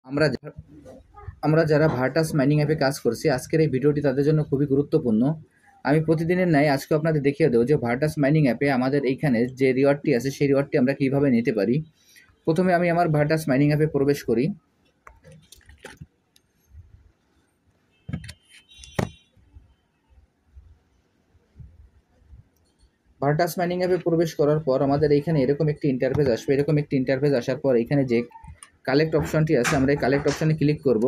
আমরা আমরা যারা ভার্টাস মাইনিং অ্যাপে কাজ করছি, আজকের এই ভিডিওটি তাদের জন্য খুবই গুরুত্বপূর্ণ। আমি প্রতিদিনের ন্যায় আজকে আপনাদের দেখিয়ে দেবো যে ভার্টাস মাইনিং অ্যাপে আমাদের এইখানে যে রিওয়ার্ডটি আছে সেই রিওয়ার্ডটি আমরা কীভাবে নিতে পারি। প্রথমে আমি আমার ভার্টাস মাইনিং অ্যাপে প্রবেশ করি। ভার্টাস মাইনিং অ্যাপে প্রবেশ করার পর আমাদের এইখানে এরকম একটি ইন্টারফেস আসবে। এরকম একটি ইন্টারফেস আসার পর এখানে যে কালেক্ট অপশনটি আছে, আমরা এই কালেক্ট অপশানে ক্লিক করব।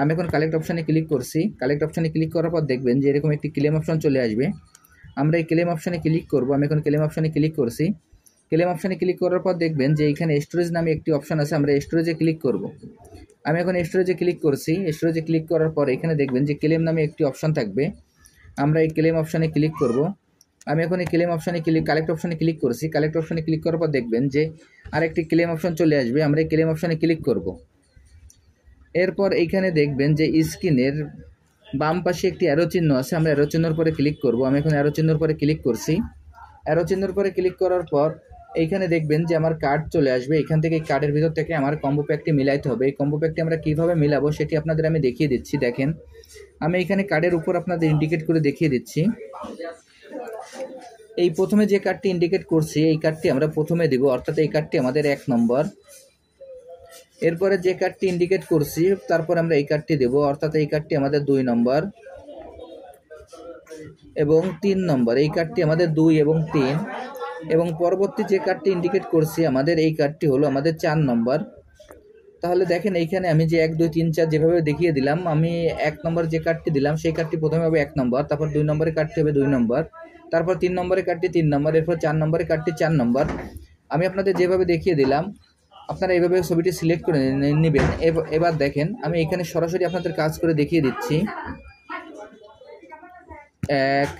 আমি এখন কালেক্ট অপশানে ক্লিক করছি। কালেক্ট অপশানে ক্লিক করার পর দেখবেন যে এরকম একটি ক্লেম অপশন চলে আসবে। আমরা এই ক্লেম অপশানে ক্লিক করব। আমি এখন ক্লেম অপশানে ক্লিক করছি। ক্লেম অপশানে ক্লিক করার পর দেখবেন যে এইখানে স্টোরেজ নামে একটি অপশান আছে, আমরা স্টোরেজে ক্লিক করব। আমি এখন স্টোরেজে ক্লিক করছি। স্টোরেজে ক্লিক করার পর এখানে দেখবেন যে ক্লেম নামে একটি অপশান থাকবে, আমরা এই ক্লেম অপশানে ক্লিক করব। আমি এখন এই ক্লেম অপশানে কালেক্ট অপশানে ক্লিক করছি। কালেক্ট অপশানে ক্লিক করার পর দেখবেন যে আরেকটি ক্লেম অপশান চলে আসবে, আমরা এই ক্লেম অপশানে ক্লিক করব। এরপর এইখানে দেখবেন যে স্ক্রিনের বাম পাশে একটি অ্যারো চিহ্ন আছে, আমরা অ্যারো চিহ্নর পরে ক্লিক করব। আমি এখন অ্যারো চিহ্নর পরে ক্লিক করছি। অ্যারো চিহ্নর পরে ক্লিক করার পর এইখানে দেখবেন যে আমার কার্ড চলে আসবে। এখান থেকে কার্ডের ভিতর থেকে আমার কম্বো প্যাকটি মিলাইতে হবে। এই কম্বো প্যাকটি আমরা কীভাবে মিলাবো সেটি আপনাদের আমি দেখিয়ে দিচ্ছি। দেখেন, আমি এখানে কার্ডের উপর আপনাদের ইন্ডিকেট করে দেখিয়ে দিচ্ছি। এই প্রথমে যে কার্ডটি ইন্ডিকেট করছি এই কার্ডটি আমরা প্রথমে দিব, অর্থাৎ এই কার্ডটি আমাদের 1 নম্বর। এরপরে যে কার্ডটি ইন্ডিকেট করছি তারপর আমরা এই কার্ডটি দেব, অর্থাৎ এই কার্ডটি আমাদের 2 নম্বর এবং 3 নম্বর। এই কার্ডটি আমাদের 2 এবং 3, এবং পরবর্তী যে কার্ডটি ইন্ডিকেট করছি আমাদের এই কার্ডটি হলো আমাদের 4 নম্বর। তাহলে দেখেন এইখানে আমি যে 1 2 3 4 যেভাবে দেখিয়ে দিলাম, আমি 1 নম্বর যে কার্ডটি দিলাম সেই কার্ডটি প্রথমে হবে 1 নম্বর, তারপর 2 নম্বরের কার্ডটি হবে 2 নম্বর, তারপর 3 নম্বরের কার্ডটি 3 নম্বর, এরপর 4 নম্বরের কার্ডটি 4 নম্বর। আমি আপনাদের যেভাবে দেখিয়ে দিলাম আপনারা এইভাবে ছবিটি সিলেক্ট করে নেবেন। এবার দেখেন আমি এখানে সরাসরি আপনাদের কাজ করে দেখিয়ে দিচ্ছি। 1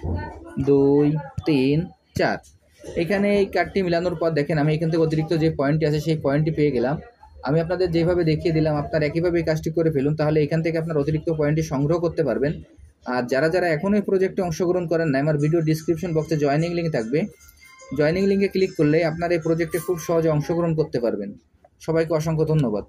2 3 4, এখানে এই কার্ডটি মিলানোর পর দেখেন আমি এখান থেকে অতিরিক্ত যে পয়েন্টটি আছে সেই পয়েন্টটি পেয়ে গেলাম। আমি আপনাদের যেভাবে দেখিয়ে দিলাম আপনারা একইভাবে এই কাজটি করে ফেলুন, তাহলে এখান থেকে আপনার অতিরিক্ত পয়েন্টটি সংগ্রহ করতে পারবেন। আর যারা যারা এখনও এই প্রজেক্টে অংশগ্রহণ করেন না, আমার ভিডিও ডিসক্রিপশন বক্সে জয়েনিং লিঙ্ক থাকবে। জয়েনিং লিঙ্কে ক্লিক করলে আপনার এই প্রজেক্টে খুব সহজে অংশগ্রহণ করতে পারবেন। সবাইকে অসংখ্য ধন্যবাদ।